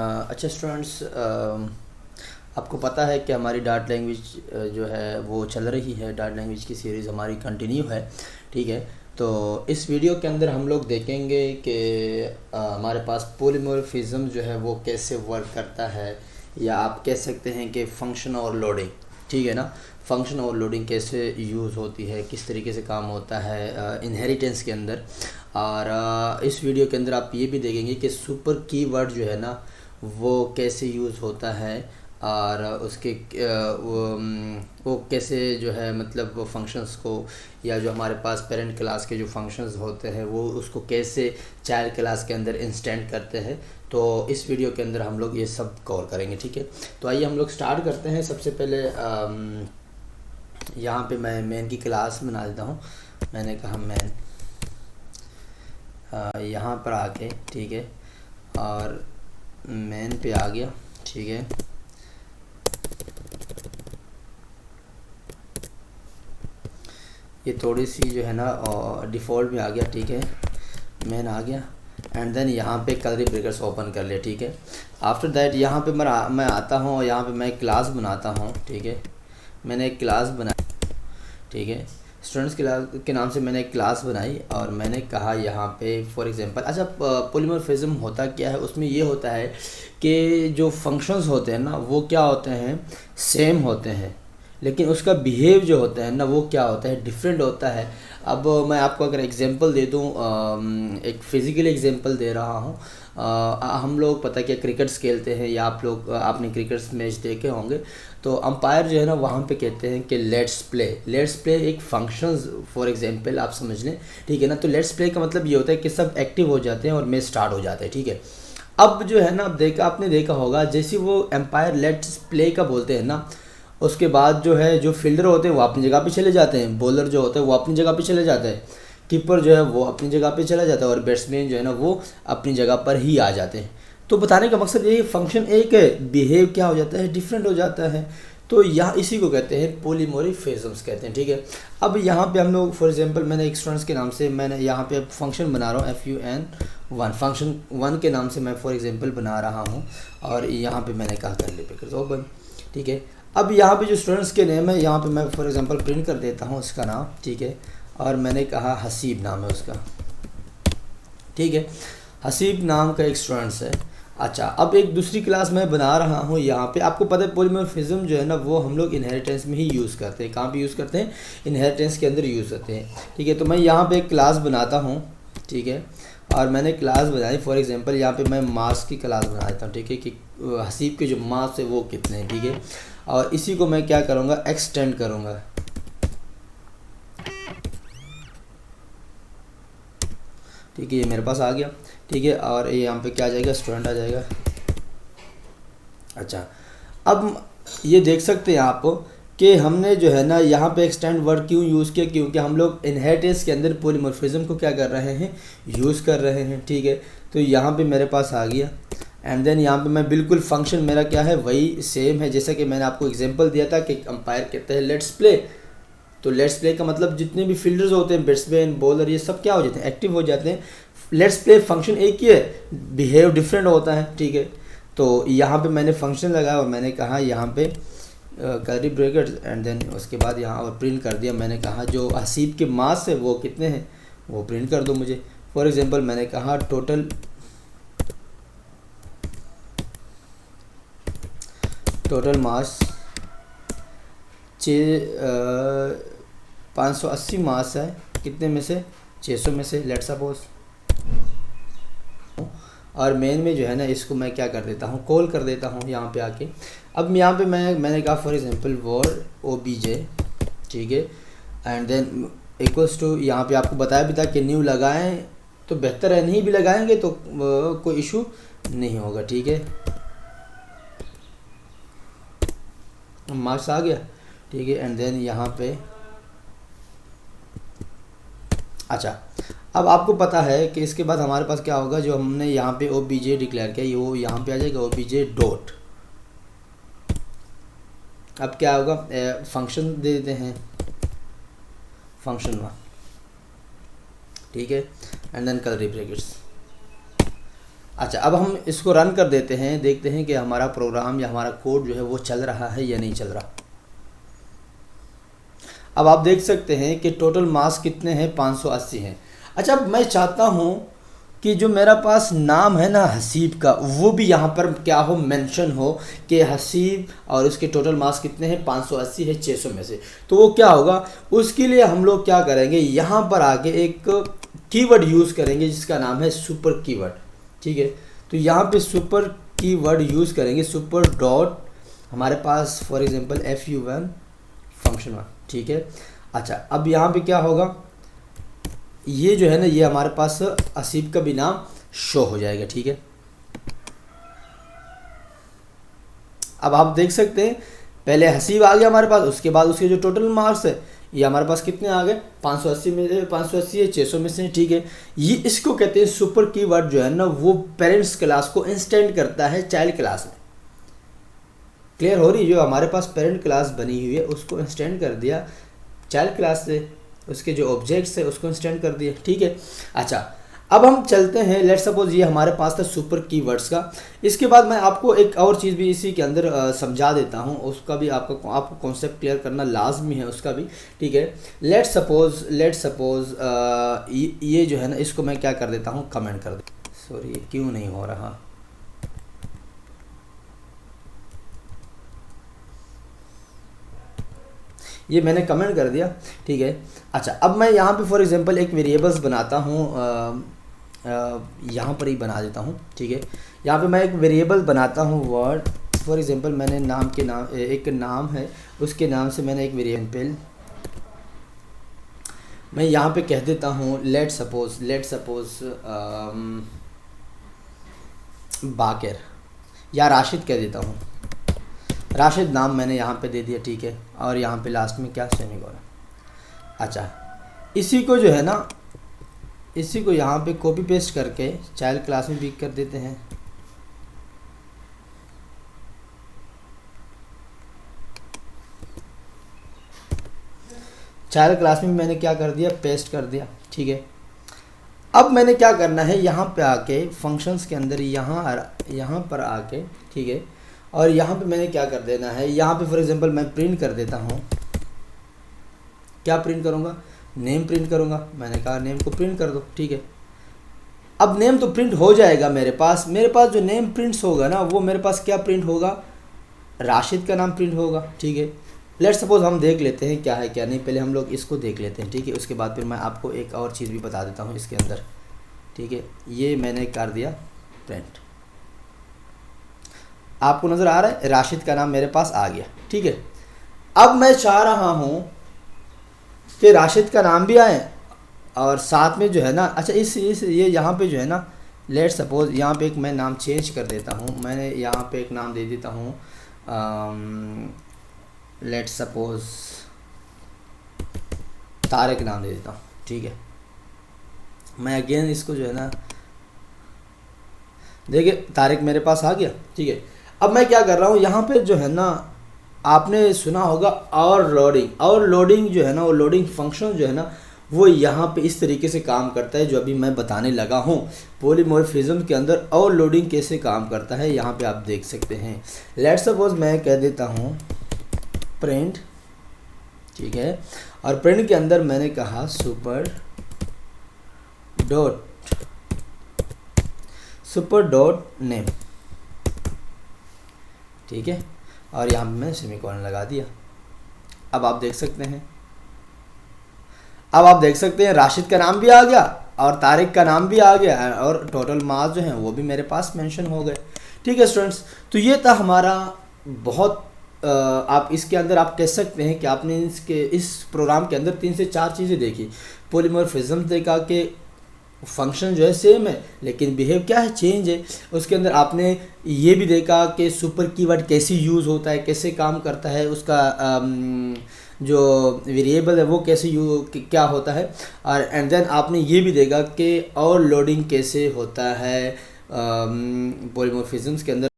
अच्छा स्टूडेंट्स, आपको पता है कि हमारी डार्ट लैंग्वेज जो है वो चल रही है। डार्ट लैंग्वेज की सीरीज़ हमारी कंटिन्यू है। ठीक है, तो इस वीडियो के अंदर हम लोग देखेंगे कि हमारे पास पॉलीमॉर्फिज्म जो है वो कैसे वर्क करता है, या आप कह सकते हैं कि फंक्शन और लोडिंग। ठीक है ना, फंक्शन और लोडिंग कैसे यूज़ होती है, किस तरीके से काम होता है इनहेरिटेंस के अंदर। और इस वीडियो के अंदर आप ये भी देखेंगे कि सुपर कीवर्ड जो है ना वो कैसे यूज़ होता है, और उसके वो कैसे जो है मतलब वो फंक्शंस को, या जो हमारे पास पेरेंट क्लास के जो फंक्शंस होते हैं वो उसको कैसे चाइल्ड क्लास के अंदर इंस्टेंट करते हैं। तो इस वीडियो के अंदर हम लोग ये सब कवर करेंगे। ठीक है, तो आइए हम लोग स्टार्ट करते हैं। सबसे पहले यहाँ पे मैं मेन की क्लास बना देता हूँ। मैंने कहा मेन, यहाँ पर आके, ठीक है, और मेन पे आ गया। ठीक है, ये थोड़ी सी जो है ना डिफ़ॉल्ट में आ गया। ठीक है, मेन आ गया, एंड देन यहाँ पे कर्ली ब्रैकेट्स ओपन कर लिया। ठीक है, आफ्टर दैट यहाँ पे मैं आता हूँ और यहाँ पे मैं क्लास बनाता हूँ। ठीक है, मैंने एक क्लास बनाई। ठीक है, स्टूडेंट्स क्लास के नाम से मैंने एक क्लास बनाई और मैंने कहा यहाँ पे फॉर एग्जांपल। अच्छा, पॉलीमॉर्फिज्म होता क्या है, उसमें ये होता है कि जो फंक्शंस होते हैं ना वो क्या होते हैं, सेम होते हैं, लेकिन उसका बिहेव जो होता है ना वो क्या होता है, डिफरेंट होता है। अब मैं आपको अगर एग्जांपल दे दूँ, एक फ़िज़िकल एग्जांपल दे रहा हूँ। हम लोग पता क्या क्रिकेट्स खेलते हैं, या आपने क्रिकेट्स मैच देखे होंगे, तो अंपायर जो है ना वहाँ पे कहते हैं कि लेट्स प्ले। लेट्स प्ले एक फंक्शंस फॉर एग्जांपल आप समझ लें। ठीक है ना, तो लेट्स प्ले का मतलब ये होता है कि सब एक्टिव हो जाते हैं और मैच स्टार्ट हो जाता है। ठीक है, अब जो है ना आपने देखा होगा, जैसे वो एम्पायर लेट्स प्ले का बोलते हैं ना, उसके बाद जो है जो फील्डर होते हैं वो अपनी जगह पे चले जाते हैं, बॉलर जो होता है वो अपनी जगह पे चले जाता है, कीपर जो है वो अपनी जगह पे चला जाता है, और बैट्समैन जो है ना वो अपनी जगह पर ही आ जाते हैं। तो बताने का मकसद ये फंक्शन एक है, बिहेव क्या हो जाता है, डिफरेंट हो जाता है। तो यहाँ इसी को कहते हैं पॉलीमॉर्फिज्म्स कहते हैं। ठीक है, अब यहाँ पे हम लोग फॉर एग्जांपल मैंने एक स्टूडेंट्स के नाम से मैंने यहाँ पे फंक्शन बना रहा हूँ FUN1, फंक्शन 1 के नाम से मैं फॉर एग्जांपल बना रहा हूँ, और यहाँ पे मैंने कहा कर ले ब्रैकेट्स ओपन। ठीक है, अब यहाँ पे जो स्टूडेंट्स के नेम है यहाँ पे मैं फॉर एग्जांपल प्रिंट कर देता हूँ उसका नाम। ठीक है, और मैंने कहा हसीब नाम है उसका। ठीक है, हसीब नाम का एक स्टूडेंट्स है। अच्छा, अब एक दूसरी क्लास मैं बना रहा हूँ यहाँ पे। आपको पता है पॉलीमॉर्फिज्म जो है ना वो हम लोग इनहेरिटेंस में ही यूज़ करते हैं। कहाँ पे यूज़ करते हैं, इनहेरिटेंस के अंदर यूज़ करते हैं। ठीक है, तो मैं यहाँ पे एक क्लास बनाता हूँ। ठीक है, और मैंने क्लास बनाई फॉर एग्जांपल यहाँ पे मैं मास की क्लास बना देता हूँ। ठीक है, कि हसीब के जो मास है वो कितने हैं। ठीक है, और इसी को मैं क्या करूँगा, एक्सटेंड करूँगा। ठीक है, ये मेरे पास आ गया। ठीक है, और ये यहाँ पे क्या आ जाएगा, स्टूडेंट आ जाएगा। अच्छा, अब ये देख सकते हैं आप कि हमने जो है ना यहाँ पे एक्सटेंड वर्ड क्यों यूज़ किया, क्योंकि हम लोग इनहेरिटेंस के अंदर पॉलीमॉर्फिज्म को क्या कर रहे हैं, यूज़ कर रहे हैं। ठीक है, तो यहाँ पे मेरे पास आ गया, एंड देन यहाँ पे मैं बिल्कुल फंक्शन मेरा क्या है वही सेम है, जैसा कि मैंने आपको एग्जांपल दिया था कि अंपायर कहते हैं लेट्स प्ले। तो लेट्स प्ले का मतलब जितने भी फील्डर्स होते हैं, बैट्समैन, बॉलर, ये सब क्या हो जाते हैं, एक्टिव हो जाते हैं। लेट्स प्ले फंक्शन एक ही है, बिहेव डिफरेंट होता है। ठीक है, तो यहाँ पे मैंने फंक्शन लगाया और मैंने कहा यहाँ पे कर्ली ब्रैकेट्स, एंड देन उसके बाद यहाँ और प्रिंट कर दिया। मैंने कहा जो हसीब के मास है वो कितने हैं वो प्रिंट कर दो मुझे। फॉर एग्जांपल मैंने कहा टोटल मास 580 मास है, कितने में से, 600 में से, लेट्स सपोज। और मेन में जो है ना इसको मैं क्या कर देता हूँ, कॉल कर देता हूँ यहाँ पे आके। अब यहाँ पे मैंने कहा फॉर एग्जांपल वर्ड OBJ। ठीक है, एंड देन इक्वल्स टू, यहाँ पे आपको बताया भी था कि न्यू लगाएं तो बेहतर है, नहीं भी लगाएंगे तो कोई इशू नहीं होगा। ठीक है, मार्क्स आ गया। ठीक है, एंड देन यहाँ पे अच्छा, अब आपको पता है कि इसके बाद हमारे पास क्या होगा, जो हमने यहाँ पे OBJ डिक्लेयर किया वो यहाँ पे आ जाएगा OBJ डॉट। अब क्या होगा, फंक्शन दे देते हैं फंक्शन 1। ठीक है, एंड देन कर्ली ब्रैकेट्स। अच्छा, अब हम इसको रन कर देते हैं, देखते हैं कि हमारा प्रोग्राम या हमारा कोड जो है वो चल रहा है या नहीं चल रहा। अब आप देख सकते हैं कि टोटल मार्क्स कितने हैं, 580 हैं। अच्छा, अब मैं चाहता हूँ कि जो मेरा पास नाम है ना हसीब का, वो भी यहाँ पर क्या हो, मेंशन हो कि हसीब, और उसके टोटल मार्क्स कितने हैं, 580 है 600 में से। तो वो क्या होगा, उसके लिए हम लोग क्या करेंगे, यहाँ पर आके एक कीवर्ड यूज़ करेंगे जिसका नाम है सुपर कीवर्ड। ठीक है, तो यहाँ पे सुपर कीवर्ड यूज़ करेंगे, सुपर डॉट हमारे पास फॉर एग्जांपल FU1 फंक्शन 1। ठीक है, अच्छा, अब यहाँ पे क्या होगा, ये जो है ना, ये हमारे पास हसीब का भी नाम शो हो जाएगा। ठीक है, अब आप देख सकते हैं पहले हसीब आ गया हमारे पास, उसके बाद उसके जो टोटल मार्क्स है ये हमारे पास कितने आ गए, 580 में से 580 है 600 में से। ठीक है, ये इसको कहते हैं सुपर कीवर्ड जो है ना, वो पेरेंट्स क्लास को इंस्टेंट करता है चाइल्ड क्लास में। क्लियर हो रही है, जो हमारे पास पेरेंट क्लास बनी हुई है उसको इंस्टेंट कर दिया चाइल्ड क्लास से, उसके जो ऑब्जेक्ट्स है उसको इंस्टेंट कर दिया। ठीक है, अच्छा, अब हम चलते हैं, लेट्स सपोज ये हमारे पास था सुपर कीवर्ड्स का। इसके बाद मैं आपको एक और चीज़ भी इसी के अंदर समझा देता हूँ, उसका भी आपको कॉन्सेप्ट क्लियर करना लाजमी है उसका भी। ठीक है, लेट्स सपोज ये जो है ना, इसको मैं क्या कर देता हूँ, कमेंट कर दे। सॉरी, ये क्यों नहीं हो रहा, ये मैंने कमेंट कर दिया। ठीक है, अच्छा, अब मैं यहाँ पे फॉर एग्जांपल एक वेरिएबल्स बनाता हूँ, यहाँ पर ही बना देता हूँ। ठीक है, यहाँ पे मैं एक वेरिएबल बनाता हूँ वर्ड, फॉर एग्जांपल मैंने एक नाम है, उसके नाम से मैंने एक वेरिएबल मैं यहाँ पे कह देता हूँ लेट सपोज बाकर या राशिद कह देता हूँ, राशिद नाम मैंने यहाँ पे दे दिया। ठीक है, और यहाँ पे लास्ट में क्या, सेमीकोलन। अच्छा, इसी को जो है ना, इसी को यहाँ पे कॉपी पेस्ट करके चाइल्ड क्लास में भी कर देते हैं। चाइल्ड क्लास में मैंने क्या कर दिया, पेस्ट कर दिया। ठीक है, अब मैंने क्या करना है, यहाँ पे आके फंक्शंस के अंदर यहाँ पर आके, ठीक है, और यहाँ पे मैंने क्या कर देना है, यहाँ पे फॉर एग्जांपल मैं प्रिंट कर देता हूँ, क्या प्रिंट करूँगा, नेम प्रिंट करूँगा। मैंने कहा नेम को प्रिंट कर दो। ठीक है, अब नेम तो प्रिंट हो जाएगा मेरे पास जो नेम प्रिंट्स होगा ना, वो मेरे पास क्या प्रिंट होगा, राशिद का नाम प्रिंट होगा। ठीक है, लेट्स सपोज हम देख लेते हैं क्या है क्या नहीं, पहले हम लोग इसको देख लेते हैं। ठीक है, उसके बाद फिर मैं आपको एक और चीज़ भी बता देता हूँ इसके अंदर। ठीक है, ये मैंने कर दिया प्रिंट, आपको नज़र आ रहा है राशिद का नाम मेरे पास आ गया। ठीक है, अब मैं चाह रहा हूँ कि राशिद का नाम भी आए और साथ में जो है ना, अच्छा इस ये यहाँ पे जो है ना, लेट्स सपोज यहाँ पे एक मैं नाम चेंज कर देता हूँ, मैंने यहाँ पे एक नाम दे देता हूँ, लेट्स सपोज तारिक नाम दे देता हूँ। ठीक है, मैं अगेन इसको जो है ना, देखिए तारिक मेरे पास आ गया। ठीक है, अब मैं क्या कर रहा हूँ, यहाँ पे जो है ना, आपने सुना होगा और लोडिंग जो है ना, वो लोडिंग फंक्शन जो है ना, वो यहाँ पे इस तरीके से काम करता है जो अभी मैं बताने लगा हूँ। पॉलीमॉर्फिज्म के अंदर और लोडिंग कैसे काम करता है यहाँ पे आप देख सकते हैं। लेट्स सपोज मैं कह देता हूँ प्रिंट। ठीक है, और प्रिंट के अंदर मैंने कहा सुपर डॉट नेम। ठीक है, और यहाँ पे मैं सेमीकोलन लगा दिया। अब आप देख सकते हैं राशिद का नाम भी आ गया और तारिक का नाम भी आ गया और टोटल मार्क्स जो हैं वो भी मेरे पास मेंशन हो गए। ठीक है स्टूडेंट्स, तो ये था हमारा बहुत आप इसके अंदर आप कह सकते हैं कि आपने इस प्रोग्राम के अंदर 3 से 4 चीज़ें देखी। पॉलीमॉर्फिज्म देखा कि फंक्शन जो है सेम है लेकिन बिहेव क्या है, चेंज है। उसके अंदर आपने ये भी देखा कि सुपर कीवर्ड कैसे यूज़ होता है, कैसे काम करता है, उसका जो वेरिएबल है वो कैसे क्या होता है। और एंड देन आपने ये भी देखा कि और लोडिंग कैसे होता है पॉलीमॉर्फिज्म्स के अंदर।